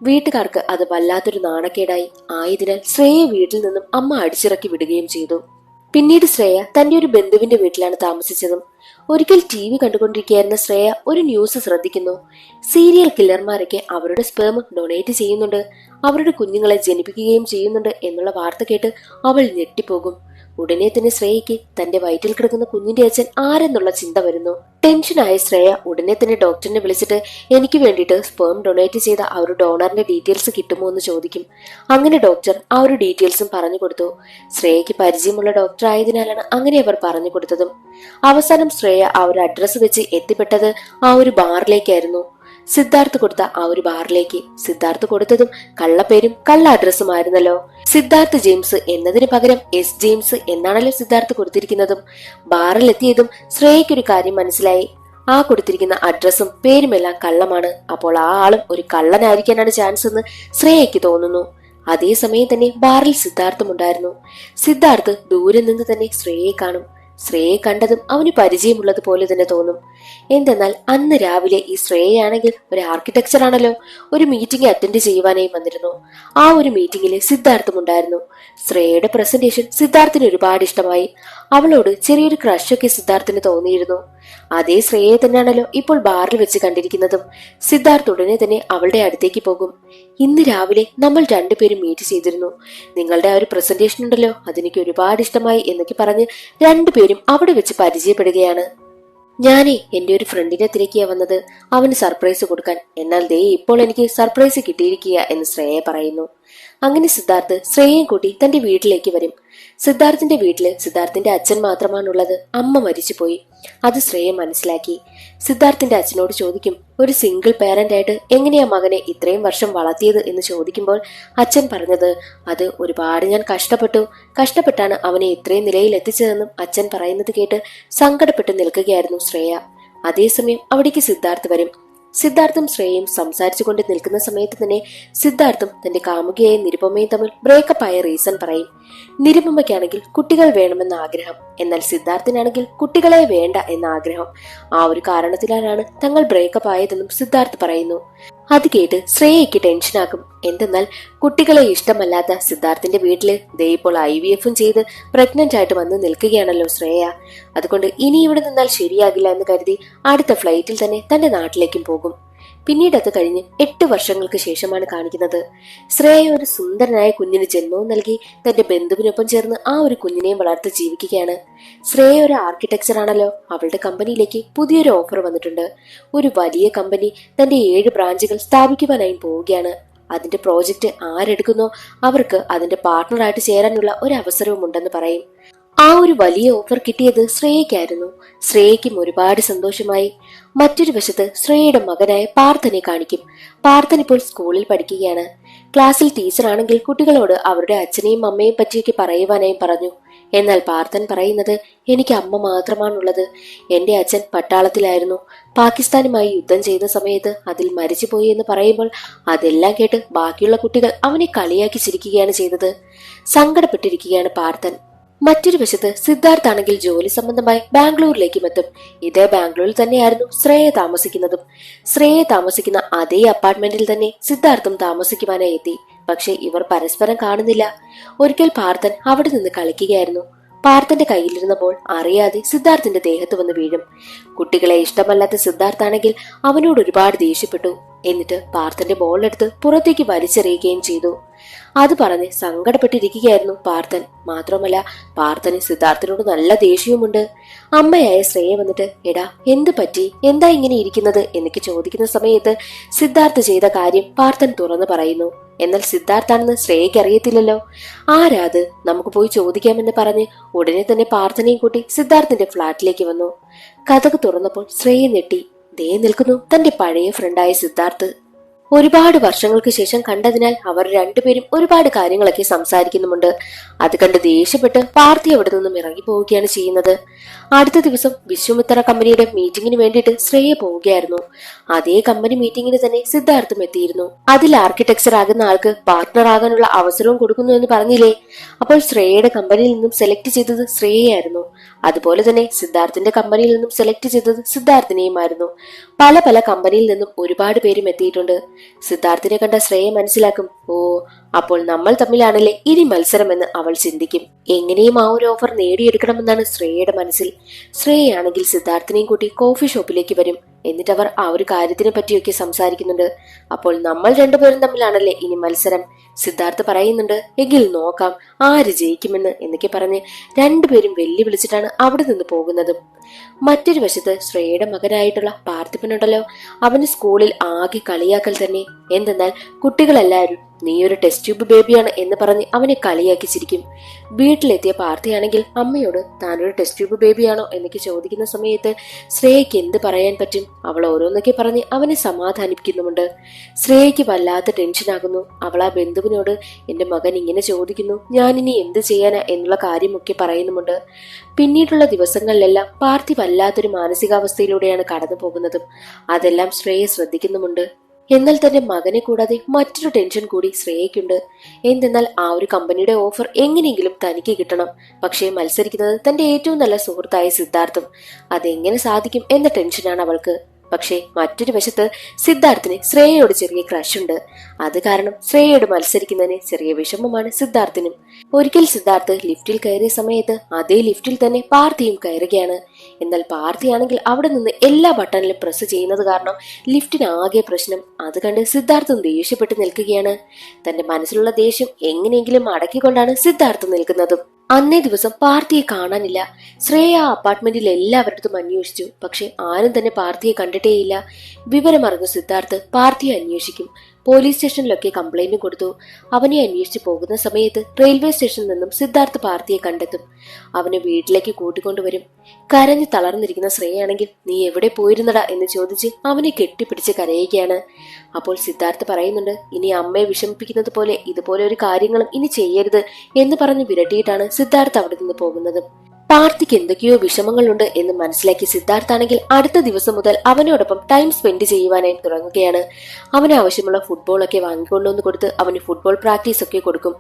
വീട്ടുകാർക്ക് അത് വല്ലാത്തൊരു നാണക്കേടായി. ആയതിനാൽ ശ്രേയ വീട്ടിൽ നിന്നും അമ്മ അടിച്ചിറക്കി വിടുകയും ചെയ്തു. പിന്നീട് ശ്രേയ തന്റെ ഒരു ബന്ധുവിന്റെ വീട്ടിലാണ് താമസിച്ചതും. ഒരിക്കൽ TV കണ്ടുകൊണ്ടിരിക്കുകയായിരുന്ന ശ്രേയ ഒരു ന്യൂസ് ശ്രദ്ധിക്കുന്നു. സീരിയൽ കില്ലർമാരൊക്കെ അവരുടെ സ്പേം ഡൊണേറ്റ് ചെയ്യുന്നുണ്ട്, അവരുടെ കുഞ്ഞുങ്ങളെ ജനിപ്പിക്കുകയും ചെയ്യുന്നുണ്ട് എന്നുള്ള വാർത്ത കേട്ട് അവൾ ഞെട്ടിപ്പോകും. ഉടനെ തന്നെ ശ്രേയയ്ക്ക് തന്റെ വയറ്റിൽ കിടക്കുന്ന കുഞ്ഞിന്റെ അച്ഛൻ ആരെന്നുള്ള ചിന്ത വരുന്നു. ടെൻഷനായ ശ്രേയ ഉടനെ തന്നെ ഡോക്ടറിനെ വിളിച്ചിട്ട് എനിക്ക് വേണ്ടിയിട്ട് സ്പേം ഡൊണേറ്റ് ചെയ്ത ആ ഒരു ഡോണറിന്റെ ഡീറ്റെയിൽസ് കിട്ടുമോ എന്ന് ചോദിക്കും. അങ്ങനെ ഡോക്ടർ ആ ഒരു ഡീറ്റെയിൽസും പറഞ്ഞു കൊടുത്തു. ശ്രേയയ്ക്ക് പരിചയമുള്ള ഡോക്ടർ ആയതിനാലാണ് അങ്ങനെ അവർ പറഞ്ഞു കൊടുത്തതും. അവസാനം ശ്രേയ ആ ഒരു അഡ്രസ്സ് വെച്ച് എത്തിപ്പെട്ടത് ആ ഒരു ബാറിലേക്കായിരുന്നു. സിദ്ധാർത്ഥ് കൊടുത്ത ആ ഒരു ബാറിലേക്ക്. സിദ്ധാർത്ഥ് കൊടുത്തതും കള്ളപ്പേരും കള്ള അഡ്രസ്സും ആയിരുന്നല്ലോ. സിദ്ധാർത്ഥ് ജെയിംസ് എന്നതിന് പകരം S ജെയിംസ് എന്നാണല്ലോ സിദ്ധാർത്ഥ് കൊടുത്തിരിക്കുന്നതും. ബാറിലെത്തിയതും ശ്രേയയ്ക്കൊരു കാര്യം മനസ്സിലായി. ആ കൊടുത്തിരിക്കുന്ന അഡ്രസ്സും പേരുമെല്ലാം കള്ളമാണ്. അപ്പോൾ ആ ആളും ഒരു കള്ളനായിരിക്കാനാണ് ചാൻസ് എന്ന് ശ്രേയയ്ക്ക് തോന്നുന്നു. അതേസമയം തന്നെ ബാറിൽ സിദ്ധാർത്ഥും ഉണ്ടായിരുന്നു. സിദ്ധാർത്ഥ് ദൂരെ നിന്ന് തന്നെ ശ്രേയയെ കാണും. ശ്രേയയെ കണ്ടതും അവന് പരിചയമുള്ളത് പോലെ തന്നെ തോന്നും. എന്തെന്നാൽ അന്ന് രാവിലെ ഈ ശ്രേയയാണെങ്കിൽ ഒരു ആർക്കിടെക്ചർ ആണല്ലോ, ഒരു മീറ്റിംഗ് അറ്റൻഡ് ചെയ്യുവാനായി വന്നിരുന്നു. ആ ഒരു മീറ്റിംഗിൽ സിദ്ധാർത്ഥും ഉണ്ടായിരുന്നു. ശ്രേയയുടെ പ്രസന്റേഷൻ സിദ്ധാർത്ഥിന് ഒരുപാട് ഇഷ്ടമായി. അവളോട് ചെറിയൊരു ക്രഷൊക്കെ സിദ്ധാർത്ഥിന് തോന്നിയിരുന്നു. അതേ ശ്രേയയെ തന്നെയാണല്ലോ ഇപ്പോൾ ബാറിൽ വെച്ച് കണ്ടിരിക്കുന്നതും. സിദ്ധാർത്ഥ് ഉടനെ തന്നെ അവളുടെ അടുത്തേക്ക് പോകും. ഇന്ന് രാവിലെ നമ്മൾ രണ്ടുപേരും മീറ്റ് ചെയ്തിരുന്നു. നിങ്ങളുടെ ആ ഒരു പ്രസന്റേഷൻ ഉണ്ടല്ലോ, അതെനിക്ക് ഒരുപാട് ഇഷ്ടമായി എന്നൊക്കെ പറഞ്ഞ് രണ്ടുപേരും അവിടെ വെച്ച് പരിചയപ്പെടുകയാണ്. ഞാനേ എന്റെ ഒരു ഫ്രണ്ടിനെ തിരക്കിയാ വന്നത്, അവന് സർപ്രൈസ് കൊടുക്കാൻ. എന്നാൽ ദേ ഇപ്പോൾ എനിക്ക് സർപ്രൈസ് കിട്ടിയിരിക്കുക എന്ന് ശ്രേയ പറയുന്നു. അങ്ങനെ സിദ്ധാർത്ഥ് ശ്രേയയും കൂട്ടി തന്റെ വീട്ടിലേക്ക് വരും. സിദ്ധാർത്ഥിന്റെ വീട്ടില് സിദ്ധാർത്ഥിന്റെ അച്ഛൻ മാത്രമാണുള്ളത്. അമ്മ മരിച്ചുപോയി. അത് ശ്രേയ മനസ്സിലാക്കി. സിദ്ധാർത്ഥിന്റെ അച്ഛനോട് ചോദിക്കും, ഒരു സിംഗിൾ പേരന്റ് ആയിട്ട് എങ്ങനെയാ മകനെ ഇത്രയും വർഷം വളർത്തിയത് എന്ന് ചോദിക്കുമ്പോൾ അച്ഛൻ പറഞ്ഞത്, അത് ഒരുപാട് ഞാൻ കഷ്ടപ്പെട്ടാണ് അവനെ ഇത്രയും നിലയിൽ എത്തിച്ചതെന്നും അച്ഛൻ പറയുന്നത് കേട്ട് സങ്കടപ്പെട്ട് നിൽക്കുകയായിരുന്നു ശ്രേയ. അതേസമയം അവിടേക്ക് സിദ്ധാർത്ഥ് വരും. സിദ്ധാർത്ഥും ശ്രേയയും സംസാരിച്ചുകൊണ്ട് നിൽക്കുന്ന സമയത്ത് തന്നെ സിദ്ധാർത്ഥും തന്റെ കാമുകിയായ നിരുപമയും തമ്മിൽ ബ്രേക്കപ്പ് ആയ റീസൺ പറയും. നിരുപമയ്ക്കാണെങ്കിൽ കുട്ടികൾ വേണമെന്ന ആഗ്രഹം, എന്നാൽ സിദ്ധാർത്ഥിനാണെങ്കിൽ കുട്ടികളെ വേണ്ട എന്ന ആഗ്രഹം. ആ ഒരു കാരണത്തിലാണ് തങ്ങൾ ബ്രേക്കപ്പ് ആയതെന്നും സിദ്ധാർത്ഥ് പറയുന്നു. അത് കേട്ട് ശ്രേയയ്ക്ക് ടെൻഷനാകും. എന്തെന്നാൽ കുട്ടികളെ ഇഷ്ടമല്ലാത്ത സിദ്ധാർത്ഥിന്റെ വീട്ടില് ദേ ഇപ്പോൾ IVF ചെയ്ത് പ്രഗ്നന്റ് ആയിട്ട് വന്ന് നിൽക്കുകയാണല്ലോ ശ്രേയ. അതുകൊണ്ട് ഇനി ഇവിടെ നിന്നാൽ ശരിയാകില്ല എന്ന് കരുതി അടുത്ത ഫ്ലൈറ്റിൽ തന്നെ തന്റെ നാട്ടിലേക്കും പോകും. പിന്നീട് അത് കഴിഞ്ഞ് 8 വർഷങ്ങൾക്ക് ശേഷമാണ് കാണിക്കുന്നത്. ശ്രേയ ഒരു സുന്ദരനായ കുഞ്ഞിന് ജന്മവും നൽകി തന്റെ ബന്ധുവിനൊപ്പം ചേർന്ന് ആ ഒരു കുഞ്ഞിനെയും വളർത്തി ജീവിക്കുകയാണ്. ശ്രേയ ഒരു ആർക്കിടെക്ചർ ആണല്ലോ. അവളുടെ കമ്പനിയിലേക്ക് പുതിയൊരു ഓഫർ വന്നിട്ടുണ്ട്. ഒരു വലിയ കമ്പനി തന്റെ 7 ബ്രാഞ്ചുകൾ സ്ഥാപിക്കുവാനായി പോവുകയാണ്. അതിന്റെ പ്രോജക്റ്റ് ആരെടുക്കുന്നോ അവർക്ക് അതിന്റെ പാർട്ണറായിട്ട് ചേരാനുള്ള ഒരു അവസരവും ഉണ്ടെന്ന് പറയും. ആ ഒരു വലിയ ഓഫർ കിട്ടിയത് ശ്രേയയ്ക്കായിരുന്നു. ശ്രേയയ്ക്കും ഒരുപാട് സന്തോഷമായി. മറ്റൊരു വശത്ത് ശ്രേയയുടെ മകനായ പാർത്ഥനെ കാണിക്കും. പാർത്ഥൻ ഇപ്പോൾ സ്കൂളിൽ പഠിക്കുകയാണ്. ക്ലാസ്സിൽ ടീച്ചറാണെങ്കിൽ കുട്ടികളോട് അവരുടെ അച്ഛനെയും അമ്മയെയും പറ്റിയൊക്കെ പറയുവാനായി പറഞ്ഞു. എന്നാൽ പാർത്ഥൻ പറയുന്നത്, എനിക്ക് അമ്മ മാത്രമാണുള്ളത്. എന്റെ അച്ഛൻ പട്ടാളത്തിലായിരുന്നു. പാകിസ്ഥാനുമായി യുദ്ധം ചെയ്ത സമയത്ത് അതിൽ മരിച്ചുപോയി എന്ന് പറയുമ്പോൾ അതെല്ലാം കേട്ട് ബാക്കിയുള്ള കുട്ടികൾ അവനെ കളിയാക്കി ചിരിക്കുകയാണ് ചെയ്തത്. സങ്കടപ്പെട്ടിരിക്കുകയാണ് പാർത്ഥൻ. മറ്റൊരു വശത്ത് സിദ്ധാർത്ഥ് ആണെങ്കിൽ ജോലി സംബന്ധമായി ബാംഗ്ലൂരിലേക്കും എത്തും. ഇതേ ബാംഗ്ലൂരിൽ തന്നെയായിരുന്നു ശ്രേയ താമസിക്കുന്നതും. ശ്രേയ താമസിക്കുന്ന അതേ അപ്പാർട്ട്മെന്റിൽ തന്നെ സിദ്ധാർത്ഥും താമസിക്കുവാനായി എത്തി. പക്ഷെ ഇവർ പരസ്പരം കാണുന്നില്ല. ഒരിക്കൽ പാർത്ഥൻ അവിടെ നിന്ന് കളിക്കുകയായിരുന്നു. പാർത്ഥന്റെ കയ്യിലിരുന്ന ബോൾ അറിയാതെ സിദ്ധാർത്ഥിന്റെ ദേഹത്ത് വന്ന് വീഴും. കുട്ടികളെ ഇഷ്ടമല്ലാത്ത സിദ്ധാർത്ഥാണെങ്കിൽ അവനോട് ഒരുപാട് ദേഷ്യപ്പെട്ടു. എന്നിട്ട് പാർത്ഥന്റെ ബോൾ എടുത്ത് പുറത്തേക്ക് വലിച്ചെറിയുകയും ചെയ്തു. അത് പറഞ്ഞ് സങ്കടപ്പെട്ടിരിക്കുകയായിരുന്നു പാർത്ഥൻ. മാത്രമല്ല പാർത്ഥന് സിദ്ധാർത്ഥിനോട് നല്ല ദേഷ്യവുമുണ്ട്. അമ്മയായ ശ്രേയ വന്നിട്ട്, എടാ എന്ത് പറ്റി, എന്താ ഇങ്ങനെ ഇരിക്കുന്നത് എന്നൊക്കെ ചോദിക്കുന്ന സമയത്ത് സിദ്ധാർത്ഥ് ചെയ്ത കാര്യം പാർത്ഥൻ തുറന്നു പറയുന്നു. എന്നാൽ സിദ്ധാർത്ഥാണെന്ന് ശ്രേയയ്ക്ക് അറിയത്തില്ലല്ലോ. ആരാത്, നമുക്ക് പോയി ചോദിക്കാമെന്ന് പറഞ്ഞ് ഉടനെ തന്നെ പാർത്ഥനെയും കൂട്ടി സിദ്ധാർത്ഥിന്റെ ഫ്ളാറ്റിലേക്ക് വന്നു. കതക് തുറന്നപ്പോൾ ശ്രേയ ഞെട്ടി. ദേ നിൽക്കുന്നു തന്റെ പഴയ ഫ്രണ്ടായ സിദ്ധാർത്ഥ്. ഒരുപാട് വർഷങ്ങൾക്ക് ശേഷം കണ്ടതിനാൽ അവർ രണ്ടുപേരും ഒരുപാട് കാര്യങ്ങളൊക്കെ സംസാരിക്കുന്നുമുണ്ട്. അത് കണ്ട് ദേഷ്യപ്പെട്ട് പാർത്ഥി അവിടെ നിന്നും ഇറങ്ങി പോവുകയാണ് ചെയ്യുന്നത്. അടുത്ത ദിവസം വിശ്വമിത്ര കമ്പനിയുടെ മീറ്റിംഗിന് വേണ്ടിയിട്ട് ശ്രേയ പോവുകയായിരുന്നു. അതേ കമ്പനി മീറ്റിംഗിന് തന്നെ സിദ്ധാർത്ഥും എത്തിയിരുന്നു. അതിൽ ആർക്കിടെക്ചർ ആകുന്ന ആൾക്ക് പാർട്ട്ണർ ആകാനുള്ള അവസരവും കൊടുക്കുന്നു എന്ന് പറഞ്ഞില്ലേ. അപ്പോൾ ശ്രേയയുടെ കമ്പനിയിൽ നിന്നും സെലക്ട് ചെയ്തത് ശ്രേയയായിരുന്നു. അതുപോലെ തന്നെ സിദ്ധാർത്ഥിന്റെ കമ്പനിയിൽ നിന്നും സെലക്ട് ചെയ്തത് സിദ്ധാർത്ഥിനെയുമായിരുന്നു. പല പല കമ്പനിയിൽ നിന്നും ഒരുപാട് പേരും എത്തിയിട്ടുണ്ട്. സിദ്ധാർത്ഥിനെ കണ്ട ശ്രേയ മനസ്സിലാക്കും, ഓ അപ്പോൾ നമ്മൾ തമ്മിലാണല്ലേ ഇനി മത്സരം എന്ന് അവൾ ചിന്തിക്കും. എങ്ങനെയും ആ ഒരു ഓഫർ നേടിയെടുക്കണമെന്നാണ് ശ്രേയയുടെ മനസ്സിൽ. ശ്രേയയാണെങ്കിൽ സിദ്ധാർത്ഥിനെയും കൂട്ടി കോഫി ഷോപ്പിലേക്ക് വരും. എന്നിട്ട് അവർ ആ ഒരു കാര്യത്തിനെ പറ്റിയൊക്കെ സംസാരിക്കുന്നുണ്ട്. അപ്പോൾ നമ്മൾ രണ്ടുപേരും തമ്മിലാണല്ലേ ഇനി മത്സരം. സിദ്ധാർത്ഥ് പറയുന്നുണ്ട്, എങ്കിൽ നോക്കാം ആര് ജയിക്കുമെന്ന് എന്നൊക്കെ പറഞ്ഞ് രണ്ടുപേരും വെല്ലുവിളിച്ചിട്ടാണ് അവിടെ നിന്ന് പോകുന്നതും. മറ്റൊരു വശത്ത് ശ്രേയയുടെ മകനായിട്ടുള്ള പാർത്ഥിപനുണ്ടല്ലോ, അവന് സ്കൂളിൽ ആകെ കളിയാക്കൽ തന്നെ. എന്തെന്നാൽ കുട്ടികളെല്ലാവരും നീ ഒരു ടെസ്റ്റ് ട്യൂബ് ബേബിയാണ് എന്ന് പറഞ്ഞ് അവനെ കളിയാക്കി ചിരിക്കും. വീട്ടിലെത്തിയ പാർത്ഥിയാണെങ്കിൽ അമ്മയോട് താനൊരു ടെസ്റ്റ് ട്യൂബ് ബേബിയാണോ എന്നൊക്കെ ചോദിക്കുന്ന സമയത്ത് ശ്രേയയ്ക്ക് എന്ത് പറയാൻ പറ്റും. അവൾ ഓരോന്നൊക്കെ പറഞ്ഞ് അവനെ സമാധാനിപ്പിക്കുന്നുമുണ്ട്. ശ്രേയയ്ക്ക് വല്ലാത്ത ടെൻഷനാകുന്നു. അവൾ ആ ബന്ധുവിനോട് എന്റെ മകൻ ഇങ്ങനെ ചോദിക്കുന്നു, ഞാനിനി എന്ത് ചെയ്യാനാ എന്നുള്ള കാര്യമൊക്കെ പറയുന്നുമുണ്ട്. പിന്നീടുള്ള ദിവസങ്ങളിലെല്ലാം പാർത്ഥി വല്ലാത്തൊരു മാനസികാവസ്ഥയിലൂടെയാണ് കടന്നു പോകുന്നതും. അതെല്ലാം ശ്രേയ ശ്രദ്ധിക്കുന്നുമുണ്ട്. എന്നാൽ തന്റെ മകനെ കൂടാതെ മറ്റൊരു ടെൻഷൻ കൂടി ശ്രേയയ്ക്കുണ്ട്. എന്തെന്നാൽ ആ ഒരു കമ്പനിയുടെ ഓഫർ എങ്ങനെയെങ്കിലും തനിക്ക് കിട്ടണം. പക്ഷേ മത്സരിക്കുന്നത് തന്റെ ഏറ്റവും നല്ല സുഹൃത്തായ സിദ്ധാർത്ഥും. അതെങ്ങനെ സാധിക്കും എന്ന ടെൻഷനാണ് അവൾക്ക്. പക്ഷേ മറ്റൊരു വശത്ത് സിദ്ധാർത്ഥിന് ശ്രേയയോട് ചെറിയ ക്രഷ് ഉണ്ട്. അത് കാരണം ശ്രേയയോട് മത്സരിക്കുന്നതിന് ചെറിയ വിഷമമാണ് സിദ്ധാർത്ഥിനും. ഒരിക്കൽ സിദ്ധാർത്ഥ് ലിഫ്റ്റിൽ കയറിയ സമയത്ത് അതേ ലിഫ്റ്റിൽ തന്നെ പാർത്ഥിയും കയറുകയാണ്. എന്നാൽ പാർത്ഥിയാണെങ്കിൽ അവിടെ നിന്ന് എല്ലാ ബട്ടണിലും പ്രസ് ചെയ്യുന്നത് കാരണം ലിഫ്റ്റിന് ആകെ പ്രശ്നം. അത് കണ്ട് സിദ്ധാർത്ഥും ദേഷ്യപ്പെട്ട് നിൽക്കുകയാണ്. തന്റെ മനസ്സിലുള്ള ദേഷ്യം എങ്ങനെയെങ്കിലും അടക്കിക്കൊണ്ടാണ് സിദ്ധാർത്ഥ് നിൽക്കുന്നതും. അന്നേ ദിവസം പാർത്തിയെ കാണാനില്ല. ശ്രേയ ആ അപ്പാർട്ട്മെന്റിൽ എല്ലാവരിടത്തും അന്വേഷിച്ചു. പക്ഷെ ആരും തന്നെ പാർത്തിയെ കണ്ടിട്ടേയില്ല. വിവരമറിഞ്ഞ സിദ്ധാർത്ഥ് പാർത്തിയെ അന്വേഷിക്കും. പോലീസ് സ്റ്റേഷനിലൊക്കെ കംപ്ലൈന്റ് കൊടുത്തു. അവനെ അന്വേഷിച്ചു പോകുന്ന സമയത്ത് റെയിൽവേ സ്റ്റേഷനിൽ നിന്നും സിദ്ധാർത്ഥ് പാർത്തിയെ കണ്ടെത്തും. അവനെ വീട്ടിലേക്ക് കൂട്ടിക്കൊണ്ടുവരും. കരഞ്ഞു തളർന്നിരിക്കുന്ന ശ്രേയാണെങ്കിൽ നീ എവിടെ പോയിരുന്നടാ എന്ന് ചോദിച്ച് അവനെ കെട്ടിപ്പിടിച്ച് കരയുകയാണ്. അപ്പോൾ സിദ്ധാർത്ഥ് പറയുന്നുണ്ട്, ഇനി അമ്മയെ വിഷമിപ്പിക്കുന്നത് പോലെ ഇതുപോലെ ഒരു കാര്യങ്ങളും ഇനി ചെയ്യരുത് എന്ന് പറഞ്ഞ് വിരട്ടിയിട്ടാണ് സിദ്ധാർത്ഥ് അവിടെ നിന്ന് പോകുന്നത്. പാർത്തിക്ക് എന്തൊക്കെയോ വിഷമങ്ങളുണ്ട് എന്ന് മനസ്സിലാക്കി സിദ്ധാർത്ഥാണെങ്കിൽ അടുത്ത ദിവസം മുതൽ അവനോടൊപ്പം ടൈം സ്പെൻഡ് ചെയ്യുവാനായി തുടങ്ങുകയാണ്. അവന് ആവശ്യമുള്ള ഫുട്ബോളൊക്കെ വാങ്ങിക്കൊണ്ടുവന്ന് കൊടുത്ത് അവന് ഫുട്ബോൾ പ്രാക്ടീസ് ഒക്കെ കൊടുക്കും.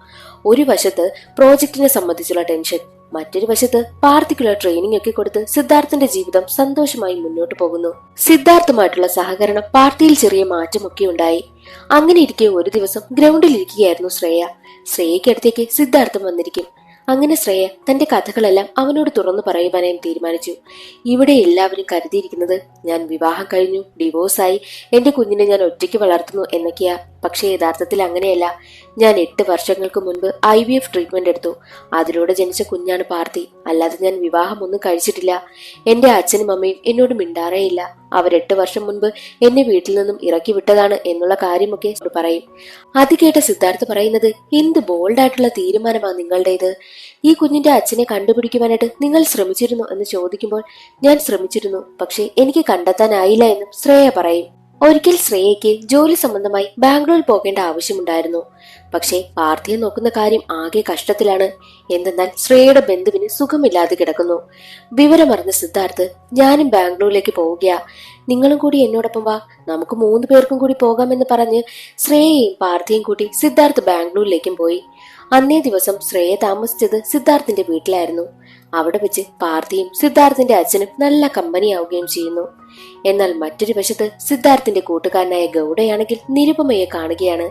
ഒരു വശത്ത് പ്രോജക്റ്റിനെ സംബന്ധിച്ചുള്ള ടെൻഷൻ, മറ്റൊരു വശത്ത് പാർത്തിക്കുള്ള ട്രെയിനിങ് ഒക്കെ കൊടുത്ത് സിദ്ധാർത്ഥിന്റെ ജീവിതം സന്തോഷമായി മുന്നോട്ട് പോകുന്നു. സിദ്ധാർത്ഥുമായിട്ടുള്ള സഹകരണം പാർട്ടിയിൽ ചെറിയ മാറ്റമൊക്കെ ഉണ്ടായി. അങ്ങനെ ഇരിക്കെ ഒരു ദിവസം ഗ്രൗണ്ടിൽ ഇരിക്കുകയായിരുന്നു ശ്രേയ. ശ്രേയയ്ക്കടുത്തേക്ക് സിദ്ധാർത്ഥം വന്നിരിക്കും. അങ്ങനെ ശ്രേയ തന്റെ കഥകളെല്ലാം അവനോട് തുറന്നു പറയുവാനായി തീരുമാനിച്ചു. ഇവിടെ എല്ലാവരും കരുതിയിരിക്കുന്നത് ഞാൻ വിവാഹം കഴിഞ്ഞു, ഡിവോഴ്സായി, എന്റെ കുഞ്ഞിനെ ഞാൻ ഒറ്റയ്ക്ക് വളർത്തുന്നു എന്നൊക്കെയാ. പക്ഷേ യഥാർത്ഥത്തിൽ അങ്ങനെയല്ല. ഞാൻ 8 വർഷങ്ങൾക്ക് മുൻപ് IVF ട്രീറ്റ്മെന്റ് എടുത്തു. അതിലൂടെ ജനിച്ച കുഞ്ഞാണ് പാർത്തി. അല്ലാതെ ഞാൻ വിവാഹം ഒന്നും കഴിച്ചിട്ടില്ല. എന്റെ അച്ഛനും അമ്മയും എന്നോട് മിണ്ടാറേയില്ല. അവർ 8 വർഷം മുൻപ് എന്നെ വീട്ടിൽ നിന്നും ഇറക്കി വിട്ടതാണ് എന്നുള്ള കാര്യമൊക്കെ പറയും. അത് കേട്ട സിദ്ധാർത്ഥ് പറയുന്നത്, എന്ത് ബോൾഡായിട്ടുള്ള തീരുമാനമാണ് നിങ്ങളുടേത്. ഈ കുഞ്ഞിന്റെ അച്ഛനെ കണ്ടുപിടിക്കുവാനായിട്ട് നിങ്ങൾ ശ്രമിച്ചിരുന്നു എന്ന് ചോദിക്കുമ്പോൾ ഞാൻ ശ്രമിച്ചിരുന്നു, പക്ഷെ എനിക്ക് കണ്ടെത്താനായില്ല എന്നും ശ്രേയ പറയും. ഒരിക്കൽ ശ്രേയയ്ക്ക് ജോലി സംബന്ധമായി ബാംഗ്ലൂരിൽ പോകേണ്ട ആവശ്യമുണ്ടായിരുന്നു. പക്ഷേ പാർത്തിയെ നോക്കുന്ന കാര്യം ആകെ കഷ്ടത്തിലാണ്. എന്തെന്നാൽ ശ്രേയയുടെ ബന്ധുവിന് സുഖമില്ലാതെ കിടക്കുന്നു. വിവരമറിഞ്ഞ സിദ്ധാർത്ഥ്, ഞാനും ബാംഗ്ലൂരിലേക്ക് പോവുകയാ, നിങ്ങളും കൂടി എന്നോടൊപ്പം വാ, നമുക്ക് 3 പേർക്കും കൂടി പോകാമെന്ന് പറഞ്ഞ് ശ്രേയയും പാർത്തിയും കൂട്ടി സിദ്ധാർത്ഥ് ബാംഗ്ലൂരിലേക്കും പോയി. അന്നേ ദിവസം ശ്രേയ താമസിച്ചത് സിദ്ധാർത്ഥിന്റെ വീട്ടിലായിരുന്നു. അവിടെ വെച്ച് പാർത്തിയും സിദ്ധാർത്ഥിന്റെ അച്ഛനും നല്ല കമ്പനിയാവുകയും ചെയ്യുന്നു. എന്നാൽ മറ്റൊരു വശത്ത് സിദ്ധാർത്ഥിന്റെ കൂട്ടുകാരനായ ഗൗഡയാണെങ്കിൽ നിരുപമയെ കാണുകയാണ്.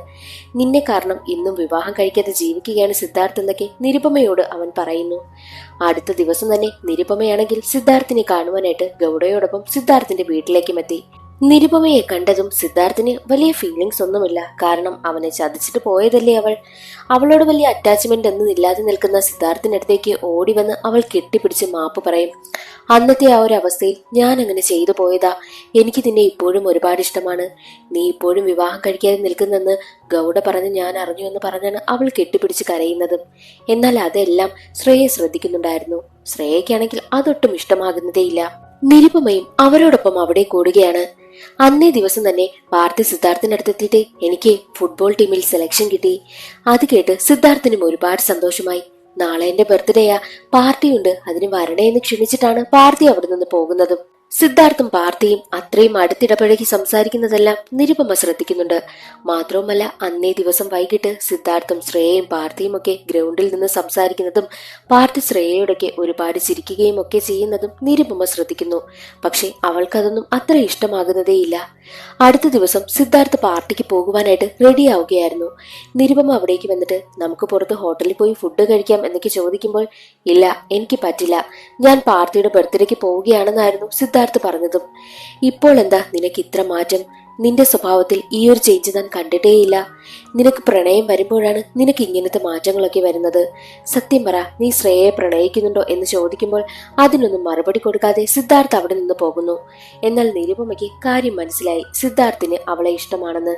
നിന്നെ കാരണം ഇന്നും വിവാഹം കഴിക്കാതെ ജീവിക്കുകയാണ് സിദ്ധാർത്ഥ് എന്നൊക്കെ നിരുപമയോട് അവൻ പറയുന്നു. അടുത്ത ദിവസം തന്നെ നിരുപമയാണെങ്കിൽ സിദ്ധാർത്ഥിനെ കാണുവാനായിട്ട് ഗൗഡയോടൊപ്പം സിദ്ധാർത്ഥിന്റെ വീട്ടിലേക്കും എത്തി. നിരുപമയെ കണ്ടതും സിദ്ധാർത്ഥിന് വലിയ ഫീലിങ്സ് ഒന്നുമില്ല. കാരണം അവനെ ചതിച്ചിട്ട് പോയതല്ലേ അവൾ. അവളോട് വലിയ അറ്റാച്ച്മെന്റ് ഒന്നും ഇല്ലാതെ നിൽക്കുന്ന സിദ്ധാർത്ഥിനടുത്തേക്ക് ഓടി വന്ന് അവൾ കെട്ടിപ്പിടിച്ച് മാപ്പ് പറയും. അന്നത്തെ ആ ഒരു അവസ്ഥയിൽ ഞാൻ അങ്ങനെ ചെയ്തു പോയതാ, എനിക്ക് നിന്നെ ഇപ്പോഴും ഒരുപാട് ഇഷ്ടമാണ്, നീ ഇപ്പോഴും വിവാഹം കഴിക്കാതെ നിൽക്കുന്നെന്ന് ഗൗഡ പറഞ്ഞ് ഞാൻ അറിഞ്ഞു എന്ന് പറഞ്ഞാണ് അവൾ കെട്ടിപ്പിടിച്ച് കരയുന്നതും. എന്നാൽ അതെല്ലാം ശ്രേയ ശ്രദ്ധിക്കുന്നുണ്ടായിരുന്നു. ശ്രേയയ്ക്കാണെങ്കിൽ അതൊട്ടും ഇഷ്ടമാകുന്നതേയില്ല. നിരുപമയും അവരോടൊപ്പം അവിടെ കൂടുകയാണ്. അന്നേ ദിവസം തന്നെ പാർത്തി സിദ്ധാർത്ഥിനടുത്തെത്തിയിട്ട് എനിക്ക് ഫുട്ബോൾ ടീമിൽ സെലക്ഷൻ കിട്ടി. അത് കേട്ട് സിദ്ധാർത്ഥിനും ഒരുപാട് സന്തോഷമായി. നാളെ എന്റെ ബർത്ത്ഡേയാ, പാർട്ടിയുണ്ട്, അതിന് വരണേ എന്ന് ക്ഷണിച്ചിട്ടാണ് പാർത്തി അവിടെ നിന്ന് പോകുന്നതും. സിദ്ധാർത്ഥും പാർത്തിയും അത്രയും അടുത്തിടപഴകി സംസാരിക്കുന്നതെല്ലാം നിരുപമ ശ്രദ്ധിക്കുന്നുണ്ട്. മാത്രവുമല്ല അന്നേ ദിവസം വൈകിട്ട് സിദ്ധാർത്ഥും ശ്രേയയും പാർത്തിയും ഒക്കെ ഗ്രൗണ്ടിൽ നിന്ന് സംസാരിക്കുന്നതും പാർത്തി ശ്രേയയോടൊക്കെ ഒരുപാട് ചിരിക്കുകയും ഒക്കെ ചെയ്യുന്നതും നിരുപമ ശ്രദ്ധിക്കുന്നു. പക്ഷെ അവൾക്കതൊന്നും അത്ര ഇഷ്ടമാകുന്നതേയില്ല. അടുത്ത ദിവസം സിദ്ധാർത്ഥ് പാർട്ടിക്ക് പോകുവാനായിട്ട് റെഡിയാവുകയായിരുന്നു. നിരുപമ അവിടേക്ക് വന്നിട്ട് നമുക്ക് പുറത്ത് ഹോട്ടലിൽ പോയി ഫുഡ് കഴിക്കാം എന്നൊക്കെ ചോദിക്കുമ്പോൾ ഇല്ല, എനിക്ക് പറ്റില്ല, ഞാൻ പാർട്ടിയുടെ ബർത്ത്ഡേക്ക് പോവുകയാണെന്നായിരുന്നു സിദ്ധാർത്ഥ് പറഞ്ഞതും. ഇപ്പോൾ എന്താ നിനക്ക് ഇത്ര മാറ്റം? നിന്റെ സ്വഭാവത്തിൽ ഈ ഒരു ചേഞ്ച് ഞാൻ കണ്ടിട്ടേയില്ല. നിനക്ക് പ്രണയം വരുമ്പോഴാണ് നിനക്ക് ഇങ്ങനത്തെ മാറ്റങ്ങളൊക്കെ വരുന്നത്. സത്യം പറ, നീ ശ്രേയയെ പ്രണയിക്കുന്നുണ്ടോ എന്ന് ചോദിക്കുമ്പോൾ അതിനൊന്നും മറുപടി കൊടുക്കാതെ സിദ്ധാർത്ഥ് അവിടെ നിന്ന് പോകുന്നു. എന്നാൽ നിരുപമയ്ക്ക് കാര്യം മനസ്സിലായി, സിദ്ധാർത്ഥിന് അവളെ ഇഷ്ടമാണെന്ന്.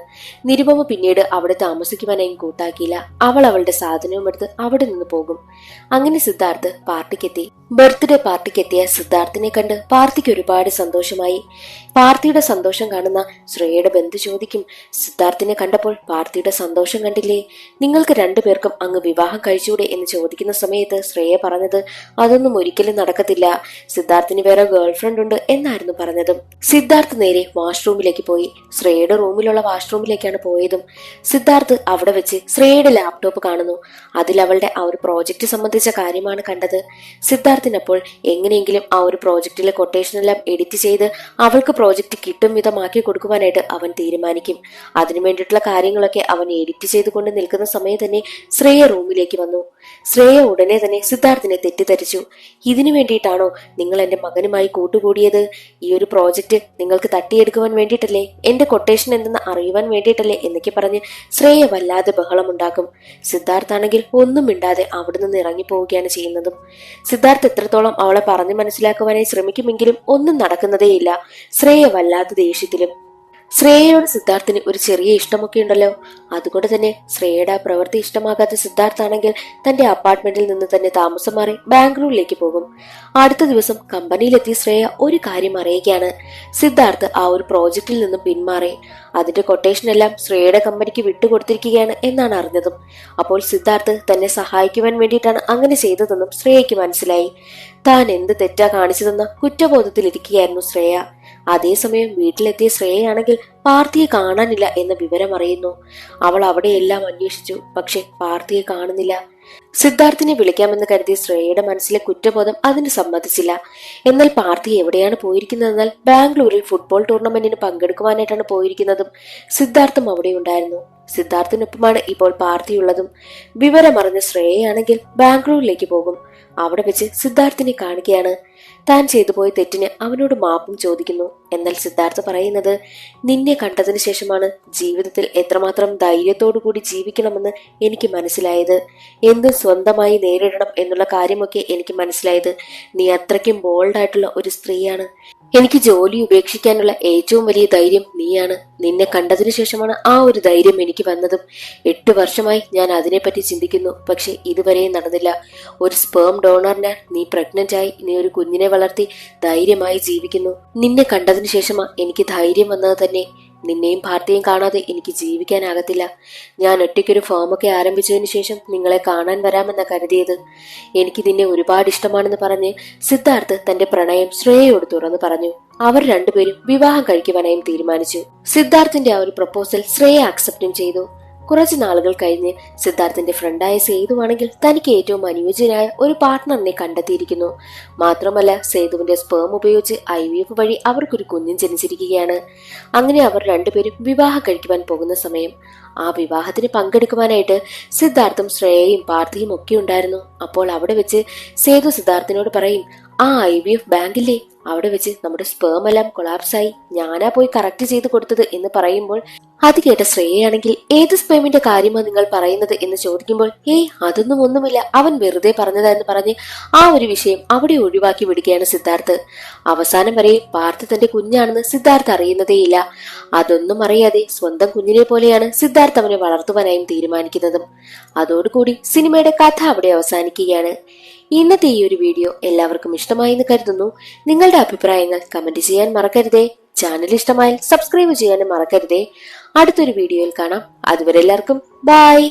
നിരുപമ പിന്നീട് അവിടെ താമസിക്കുവാനായി കൂട്ടാക്കിയില്ല. അവൾ അവളുടെ സാധനവും എടുത്ത് അവിടെ നിന്ന് പോകും. അങ്ങനെ സിദ്ധാർത്ഥ് പാർട്ടിക്കെത്തി. ബർത്ത്ഡേ പാർട്ടിക്കെത്തിയ സിദ്ധാർത്ഥിനെ കണ്ട് പാർത്തിക്ക് ഒരുപാട് സന്തോഷമായി. പാർത്തിയുടെ സന്തോഷം കാണുന്ന ശ്രേയയുടെ ബന്ധു ചോദിക്കും, സിദ്ധാർത്ഥിനെ കണ്ടപ്പോൾ പാർത്തിയുടെ സന്തോഷം കണ്ടില്ലേ, നിങ്ങൾക്ക് 2 പേർക്കും അങ്ങ് വിവാഹം കഴിച്ചൂടെ എന്ന് ചോദിക്കുന്ന സമയത്ത് ശ്രേയ പറഞ്ഞത് അതൊന്നും ഒരിക്കലും നടക്കത്തില്ല, സിദ്ധാർത്ഥിന് വേറെ ഗേൾഫ്രണ്ട് ഉണ്ട് എന്നായിരുന്നു പറഞ്ഞതും. സിദ്ധാർത്ഥ് നേരെ വാഷ്റൂമിലേക്ക് പോയി. ശ്രേയയുടെ റൂമിലുള്ള വാഷ്റൂമിലേക്കാണ് പോയതും. സിദ്ധാർത്ഥ് അവിടെ വെച്ച് ശ്രേയയുടെ ലാപ്ടോപ്പ് കാണുന്നു. അതിൽ അവളുടെ ആ ഒരു പ്രോജക്റ്റ് സംബന്ധിച്ച കാര്യമാണ് കണ്ടത്. സിദ്ധാർത്ഥിനപ്പോൾ എങ്ങനെയെങ്കിലും ആ ഒരു പ്രോജക്റ്റിലെ കൊട്ടേഷനെല്ലാം എഡിറ്റ് ചെയ്ത് അവൾക്ക് പ്രോജക്റ്റ് കിട്ടും വിധമാക്കി കൊടുക്കുവാനായിട്ട് അവൻ തീരുമാനിക്കും. അതിനു വേണ്ടിയിട്ടുള്ള കാര്യങ്ങളൊക്കെ അവൻ എഡിറ്റ് ചെയ്തുകൊണ്ട് നിൽക്കുന്ന സമയം തന്നെ ശ്രേയ റൂമിലേക്ക് വന്നു. ശ്രേയ ഉടനെ തന്നെ സിദ്ധാർത്ഥിനെ തെറ്റിദ്ധരിച്ചു. ഇതിനു വേണ്ടിയിട്ടാണോ നിങ്ങൾ എന്റെ മകനുമായി കൂട്ടുകൂടിയത്? ഈ ഒരു പ്രോജക്റ്റ് നിങ്ങൾക്ക് തട്ടിയെടുക്കുവാൻ വേണ്ടിയിട്ടല്ലേ, എന്റെ കൊട്ടേഷൻ എന്തെന്ന് അറിയുവാൻ വേണ്ടിയിട്ടല്ലേ എന്നൊക്കെ പറഞ്ഞ് ശ്രേയ വല്ലാതെ ബഹളമുണ്ടാക്കും. സിദ്ധാർത്ഥാണെങ്കിൽ ഒന്നും മിണ്ടാതെ അവിടെ നിന്ന് ഇറങ്ങിപ്പോവുകയാണ് ചെയ്യുന്നതും. സിദ്ധാർത്ഥ് എത്രത്തോളം അവളെ പറഞ്ഞു മനസ്സിലാക്കുവാനായി ശ്രമിക്കുമെങ്കിലും ഒന്നും നടക്കുന്നതേയില്ല. ശ്രേയ വല്ലാതെ ദേഷ്യത്തിലും. ശ്രേയയോട് സിദ്ധാർത്ഥിന് ഒരു ചെറിയ ഇഷ്ടമൊക്കെ ഉണ്ടല്ലോ. അതുകൊണ്ട് തന്നെ ശ്രേയയുടെ ആ പ്രവൃത്തി ഇഷ്ടമാകാത്ത സിദ്ധാർത്ഥാണെങ്കിൽ തന്റെ അപ്പാർട്ട്മെന്റിൽ നിന്ന് തന്നെ താമസം മാറി ബാംഗ്ലൂരിലേക്ക് പോകും. അടുത്ത ദിവസം കമ്പനിയിലെത്തി ശ്രേയ ഒരു കാര്യം അറിയുകയാണ്. സിദ്ധാർത്ഥ് ആ ഒരു പ്രോജക്റ്റിൽ നിന്നും പിന്മാറി. അതിന്റെ കൊട്ടേഷൻ എല്ലാം ശ്രേയയുടെ കമ്പനിക്ക് വിട്ടുകൊടുത്തിരിക്കുകയാണ് എന്നാണ് അറിഞ്ഞതും. അപ്പോൾ സിദ്ധാർത്ഥ് തന്നെ സഹായിക്കുവാൻ വേണ്ടിയിട്ടാണ് അങ്ങനെ ചെയ്തതെന്നും ശ്രേയയ്ക്ക് മനസ്സിലായി. താൻ എന്ത് തെറ്റാ കാണിച്ചതെന്ന കുറ്റബോധത്തിലിരിക്കുകയായിരുന്നു ശ്രേയ. അതേസമയം വീട്ടിലെത്തിയ ശ്രേയയാണെങ്കിൽ പാർത്തിയെ കാണാനില്ല എന്ന വിവരം അറിയുന്നു. അവൾ അവിടെയെല്ലാം അന്വേഷിച്ചു, പക്ഷെ പാർത്തിയെ കാണുന്നില്ല. സിദ്ധാർത്ഥിനെ വിളിക്കാമെന്ന് കരുതിയ ശ്രേയയുടെ മനസ്സിലെ കുറ്റബോധം അതിന് സമ്മതിച്ചില്ല. എന്നാൽ പാർത്തി എവിടെയാണ് പോയിരിക്കുന്നതെന്നാൽ ബാംഗ്ലൂരിൽ ഫുട്ബോൾ ടൂർണമെന്റിന് പങ്കെടുക്കുവാനായിട്ടാണ് പോയിരിക്കുന്നതും സിദ്ധാർത്ഥും അവിടെ ഉണ്ടായിരുന്നു. സിദ്ധാർത്ഥിനൊപ്പമാണ് ഇപ്പോൾ പാർത്തിയുള്ളതും. വിവരമറിഞ്ഞ ശ്രേയയാണെങ്കിൽ ബാംഗ്ലൂരിലേക്ക് പോകും. അവിടെ വെച്ച് സിദ്ധാർത്ഥിനെ കാണുകയാണ്. താൻ ചെയ്തുപോയ തെറ്റിന് അവനോട് മാപ്പും ചോദിക്കുന്നു. എന്നാൽ സിദ്ധാർത്ഥ പറയുന്നത്, നിന്നെ കണ്ടതിന് ശേഷമാണ് ജീവിതത്തിൽ എത്രമാത്രം ധൈര്യത്തോടു കൂടി ജീവിക്കണമെന്ന് എനിക്ക് മനസ്സിലായത്. എന്ത് സ്വന്തമായി നേരിടണം എന്നുള്ള കാര്യമൊക്കെ എനിക്ക് മനസ്സിലായത്. നീ അത്രയ്ക്കും ബോൾഡായിട്ടുള്ള ഒരു സ്ത്രീയാണ്. എനിക്ക് ജോലി ഉപേക്ഷിക്കാനുള്ള ഏറ്റവും വലിയ ധൈര്യം നീയാണ്. നിന്നെ കണ്ടതിനു ശേഷമാണ് ആ ഒരു ധൈര്യം എനിക്ക് വന്നതും. 8 വർഷമായി ഞാൻ അതിനെപ്പറ്റി ചിന്തിക്കുന്നു, പക്ഷെ ഇതുവരെയും നടന്നില്ല. ഒരു സ്പേം ഡോണറിന് നീ പ്രഗ്നന്റ് ആയി, നീ ഒരു കുഞ്ഞിനെ വളർത്തി ധൈര്യമായി ജീവിക്കുന്നു. നിന്നെ കണ്ടതിനു ശേഷമാ എനിക്ക് ധൈര്യം വന്നത് തന്നെ. നിന്നെയും ഭാരതിയെയും കാണാതെ എനിക്ക് ജീവിക്കാനാകത്തില്ല. ഞാൻ ഒറ്റയ്ക്കൊരു ഫേമൊക്കെ ആരംഭിച്ചതിന് ശേഷം നിങ്ങളെ കാണാൻ വരാമെന്ന കരുതിയത്. എനിക്ക് നിന്നെ ഒരുപാട് ഇഷ്ടമാണെന്ന് പറഞ്ഞ് സിദ്ധാർത്ഥ് തന്റെ പ്രണയം ശ്രേയയോട് തുറന്നു പറഞ്ഞു. അവർ രണ്ടുപേരും വിവാഹം കഴിക്കുവാനായും തീരുമാനിച്ചു. സിദ്ധാർത്ഥിന്റെ ആ ഒരു പ്രപ്പോസൽ ശ്രേയ അക്സെപ്റ്റും ചെയ്തു. കുറച്ചു നാളുകൾ കഴിഞ്ഞ് സിദ്ധാർത്ഥിന്റെ ഫ്രണ്ടായ സേതുവാണെങ്കിൽ തനിക്ക് ഏറ്റവും അനുയോജ്യനായ ഒരു പാർട്ട്ണറിനെ കണ്ടെത്തിയിരിക്കുന്നു. മാത്രമല്ല സേതുവിന്റെ സ്പേം ഉപയോഗിച്ച് IVF വഴി അവർക്കൊരു കുഞ്ഞും ജനിച്ചിരിക്കുകയാണ്. അങ്ങനെ അവർ രണ്ടുപേരും വിവാഹം കഴിക്കുവാൻ പോകുന്ന സമയം ആ വിവാഹത്തിന് പങ്കെടുക്കുവാനായിട്ട് സിദ്ധാർത്ഥും ശ്രേയയും പാർത്ഥിയും ഒക്കെ ഉണ്ടായിരുന്നു. അപ്പോൾ അവിടെ വെച്ച് സേതു സിദ്ധാർത്ഥിനോട് പറയും, ആ IVF ബാങ്കില്ലേ, അവിടെ വെച്ച് നമ്മുടെ സ്പേം എല്ലാം കൊളാപ്സായി, ഞാനാ പോയി കറക്റ്റ് ചെയ്ത് കൊടുത്തത് എന്ന് പറയുമ്പോൾ അത് കേട്ട ശ്രേയയാണെങ്കിൽ ഏത് സ്പേമിന്റെ കാര്യമാണ് നിങ്ങൾ പറയുന്നത് എന്ന് ചോദിക്കുമ്പോൾ അതൊന്നും ഒന്നുമില്ല, അവൻ വെറുതെ പറഞ്ഞതാന്ന് പറഞ്ഞ് ആ ഒരു വിഷയം അവിടെ ഒഴിവാക്കി വിടുകയാണ് സിദ്ധാർത്ഥ്. അവസാനം വരെ പാർത്ഥ് തന്റെ കുഞ്ഞാണെന്ന് സിദ്ധാർത്ഥ് അറിയുന്നതേയില്ല. അതൊന്നും അറിയാതെ സ്വന്തം കുഞ്ഞിനെ പോലെയാണ് സിദ്ധാർത്ഥ് അവനെ വളർത്തുവാനായും തീരുമാനിക്കുന്നതും. അതോടുകൂടി സിനിമയുടെ കഥ അവിടെ അവസാനിക്കുകയാണ്. ഇന്നത്തെ ഈ ഒരു വീഡിയോ എല്ലാവർക്കും ഇഷ്ടമായി എന്ന് കരുതുന്നു. നിങ്ങളുടെ അഭിപ്രായങ്ങൾ കമന്റ് ചെയ്യാൻ മറക്കരുതേ. ചാനൽ ഇഷ്ടമായാൽ സബ്സ്ക്രൈബ് ചെയ്യാനും മറക്കരുതേ. അടുത്തൊരു വീഡിയോയിൽ കാണാം. അതുവരെ എല്ലാവർക്കും ബൈ.